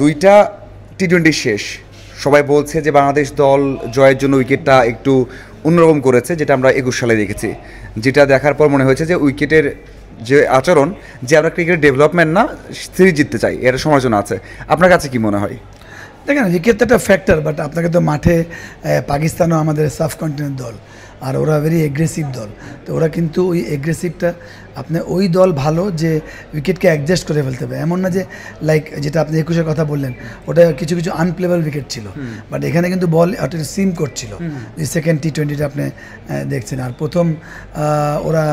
দুইটা টি-20 শেষ। সবাই বলছে যে বাংলাদেশ দল জয়ের জন্য উইকেটটা একটু অন্যরকম করেছে, যেটা আমরা ২১ সালে দেখেছি। যেটা দেখার পর মনে হয়েছে যে উইকেটের যে আচরণ, যে আমরা ক্রিকেটের ডেভেলপমেন্ট না, সিরিজ জিততে চাই, এর সমালোচনা আছে। আপনার কাছে কি মনে হয়? দেখেন, উইকেট তো একটা ফ্যাক্টর, বাট আপনাকে তো মাঠে পাকিস্তানও আমাদের সাবকন্টিনেন্ট দল, আর ওরা ভেরি এগ্রেসিভ দল। তো ওরা কিন্তু ওই এগ্রেসিভটা আপনি ওই দল ভালো যে উইকেটকে অ্যাডজাস্ট করে ফেলতে হবে। এমন না যে লাইক যেটা আপনি ২১-এর কথা বললেন, ওটা কিছু কিছু আনপ্লেবল উইকেট ছিল, বাট এখানে কিন্তু বল ওটা সিম করছিল। সেকেন্ড টি-20টা আপনি দেখছেন। আর ওরা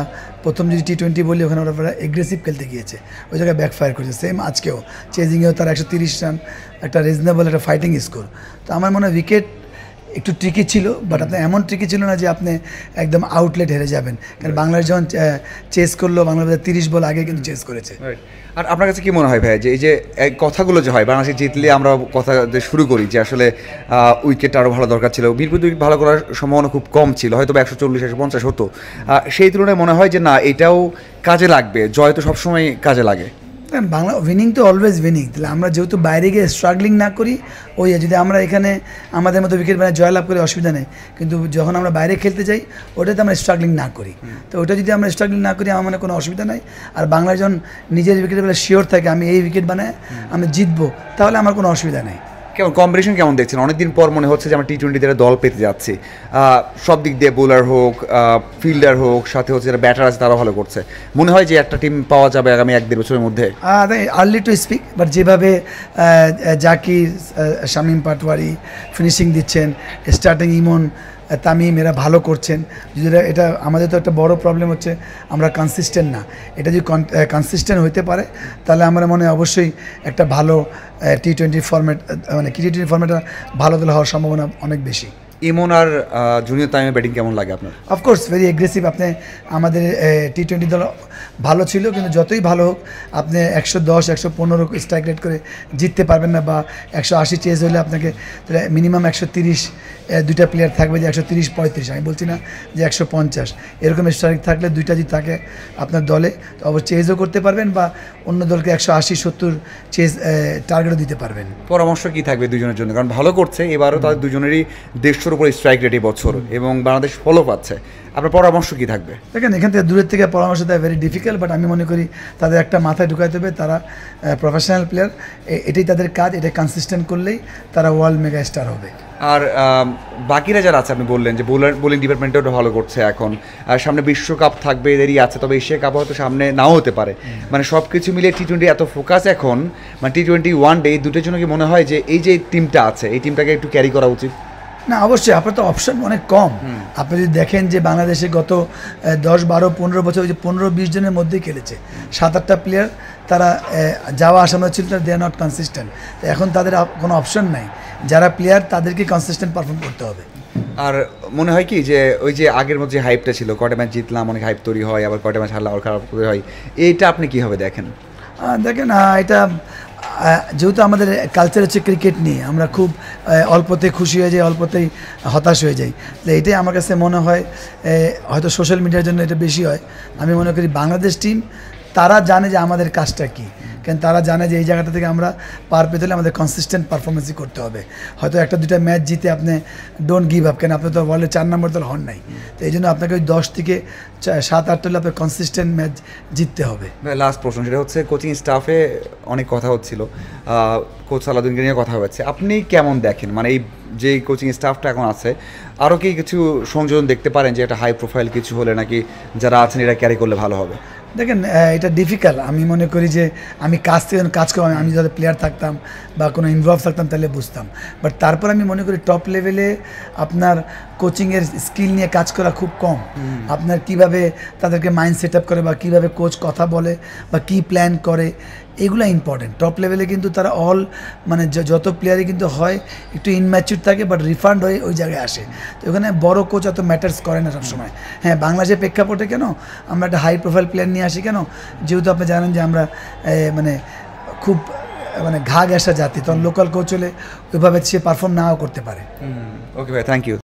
প্রথম যদি টি-20 বলি, ওখানে ওরা এগ্রেসিভ খেলতে গিয়েছে, ওই জায়গায় ব্যাকফায়ার করেছে। সেম আজকেও চেজিংয়েও তার ১৩০ রান, একটা রিজনেবল একটা ফাইটিং স্কোর। তো আমার মনে হয় উইকেট একটু ট্রিকি ছিল, বাট আপনার এমন ট্রিকি ছিল না যে আপনি একদম আউটলেট হেরে যাবেন। কারণ বাংলাদেশ যখন চেস করলো, বাংলাদেশ 30 বল আগে কিন্তু চেস করেছে। আর আপনার কাছে কি মনে হয় ভাই, যে এই যে কথাগুলো যে হয় বাংলাদেশ জিতলে আমরা কথা শুরু করি যে আসলে উইকেটটা আরও ভালো দরকার ছিল, বিপরীত উইকেট ভালো করার সম্ভাবনা খুব কম ছিল, হয়তো 140-150 হতো, সেই তুলনায় মনে হয় যে না, এটাও কাজে লাগবে, জয় তো সবসময় কাজে লাগে। বাংলা উইনিং তো অলওয়েজ উইনিং। তাহলে আমরা যেহেতু বাইরে গিয়ে স্ট্রাগলিং না করি, ওই যদি আমরা এখানে আমাদের মতো উইকেট মানে জয়লাভ করে অসুবিধা নেই, কিন্তু যখন আমরা বাইরে খেলতে যাই ওটাতে আমরা স্ট্রাগলিং না করি। তো ওটা যদি আমরা স্ট্রাগলিং না করি, আমার মানে কোনো অসুবিধা নাই। আর বাংলা যখন নিজের উইকেটের বেলা শিওর থাকে আমি এই উইকেট বানায় আমি জিতবো, তাহলে আমার কোনো অসুবিধা নেই। কেমন কম্বিনেশন কেমন দেখছেন? অনেকদিন পর মনে হচ্ছে যে আমরা টি-20 দল পেতে যাচ্ছি, সব দিক দিয়ে বোলার হোক, ফিল্ডার হোক, সাথে হচ্ছে যারা ব্যাটার আছে তারাও ভালো করছে। মনে হয় যে একটা টিম পাওয়া যাবে আগামী 1-1.5 বছরের মধ্যে। আর্লি টু স্পিক, বাট যেভাবে জাকির, শামীম পাটোয়ারি ফিনিশিং দিচ্ছেন, স্টার্টিং ইমন, তামিম, এরা ভালো করছেন। যদি এটা আমাদের তো একটা বড় প্রবলেম হচ্ছে আমরা কনসিস্টেন্ট না। এটা যদি কনসিস্টেন্ট হইতে পারে, তাহলে আমরা মনে হয় অবশ্যই একটা ভালো টি-20 ফরম্যাট, মানে টি-20 ফরম্যাটটা ভালো দল হওয়ার সম্ভাবনা অনেক বেশি। ইমন আর জুনিয়র তামিমের ব্যাটিং কেমন লাগে আপনার? Of course very aggressive. আপনি আমাদের টি-20 দল ভালো ছিল, কিন্তু যতই ভালো হোক আপনি 110-115 স্ট্রাইক রেট করে জিততে পারবেন না, বা 180 চেজ হলে আপনাকে মিনিমাম 130 দুইটা প্লেয়ার থাকবে, যে 130-35, আমি বলছি না যে 150, এরকম স্ট্রাইক থাকলে দুইটা যদি থাকে আপনার দলে, তো অবশ্যই চেজও করতে পারবেন, বা অন্য দলকে 180-70 চেজ টার্গেটও দিতে পারবেন। পরামর্শ কি থাকবে দুজনের জন্য? কারণ ভালো করছে এবারও, তাদের দুজনেরই 150-র উপরে স্ট্রাইক রেট এই বছর, এবং বাংলাদেশ ফলো পাচ্ছে। আপনার পরামর্শ কি থাকবে? দেখেন, এখান থেকে দূরের থেকে পরামর্শ দেওয়া ভেরি ডিফিকাল্ট, বাট আমি মনে করি তাদের একটা মাথায় ঢুকাইতে হবে, তারা প্রফেশনাল প্লেয়ার, এটাই তাদের কাজ, এটা কনসিস্টেন্ট করলেই তারা ওয়ার্ল্ড মেগা স্টার হবে। আর বাকিরা যারা আছে, আপনি বললেন যে বোলিং ডিপার্টমেন্টও ভালো করছে এখন, আর সামনে বিশ্বকাপ থাকবে, এদেরই আছে, তবে এশিয়া কাপ হয়তো সামনে নাও হতে পারে। মানে সব কিছু মিলিয়ে টি-20 এত ফোকাস এখন, মানে টি-20 ওয়ানডে, এই দুটোর জন্য কি মনে হয় যে এই যে টিমটা আছে, এই টিমটাকে একটু ক্যারি করা উচিত? না, অবশ্যই। আপনার তো অপশন অনেক কম। আপনি যদি দেখেন যে বাংলাদেশে গত 10-12-15 বছর যে 15-20 জনের মধ্যেই খেলেছে, 7-8টা প্লেয়ার তারা যাওয়া আসানো ছিল, দে আর নট কনসিস্টেন্ট। এখন তাদের কোনো অপশন নাই, যারা প্লেয়ার তাদেরকে কনসিস্টেন্ট পারফর্ম করতে হবে। আর মনে হয় কি যে ওই যে আগের মধ্যে যে হাইপটা ছিল, কয়টা ম্যাচ জিতলাম অনেক হাইপ তৈরি হয়, আবার কয়টা ম্যাচ হারলে আবার খারাপ তৈরি হয়, এইটা আপনি কীভাবে দেখেন? দেখেন, এটা যেহেতু আমাদের কালচার হচ্ছে ক্রিকেট নিয়ে, আমরা খুব অল্পতে খুশি হয়ে যাই, অল্পতেই হতাশ হয়ে যাই। তো এটাই আমার কাছে মনে হয়, হয়তো সোশ্যাল মিডিয়ার জন্য এটা বেশি হয়। আমি মনে করি বাংলাদেশ টিম তারা জানে যে আমাদের কাজটা কী, কারণ তারা জানে যে এই জায়গাটা থেকে আমরা পার পেতে হলে আমাদের কনসিস্টেন্ট পারফরমেন্সই করতে হবে। হয়তো 1-2টা ম্যাচ জিতে আপনি ডোন্ট গিভ আপ, কেন আপনি তো ওয়ার্ল্ডের 4 নম্বর দল হন নাই। তো এই জন্য আপনাকে ওই 10 থেকে 7-8 হলে আপনার কনসিস্টেন্ট ম্যাচ জিততে হবে। লাস্ট প্রশ্ন, সেটা হচ্ছে কোচিং স্টাফে অনেক কথা হচ্ছিল, কোচ সালাউদ্দিনকে নিয়ে কথা হচ্ছে, আপনি কেমন দেখেন? মানে এই যে কোচিং স্টাফটা এখন আছে, আরও কি কিছু সংযোজন দেখতে পারেন, যে একটা হাই প্রোফাইল কিছু হলে নাকি যারা আছেন এরা ক্যারি করলে ভালো হবে? দেখেন, এটা ডিফিকাল্ট। আমি মনে করি যে আমি কাজ করব, আমি যদি প্লেয়ার থাকতাম বা কোনো ইনভলভ থাকতাম তাহলে বুঝতাম, বাট তারপর আমি মনে করি টপ লেভেলে আপনার কোচিংয়ের স্কিল নিয়ে কাজ করা খুব কম। আপনার কিভাবে তাদেরকে মাইন্ড সেট আপ করে, বা কীভাবে কোচ কথা বলে, বা কী প্ল্যান করে, এগুলো ইম্পর্টেন্ট। টপ লেভেলে কিন্তু তারা মানে যত প্লেয়ারই কিন্তু হয় একটু ইনম্যাচিউর থাকে, বাট রিফান্ড হয়ে ওই জায়গায় আসে। তো ওখানে বড় কোচ অত ম্যাটার্স করে না সবসময়। হ্যাঁ, বাংলাদেশের প্রেক্ষাপটে কেন আমরা একটা হাই প্রোফাইল প্লেয়ার নিয়ে আসি কেন? যেহেতু আপনি জানেন যে আমরা মানে খুব মানে ঘা ঘেঁষা জাতি, তখন লোকাল কোচ হলে ওইভাবে সে পারফর্ম নাও করতে পারে। ওকে ভাই, থ্যাংক ইউ।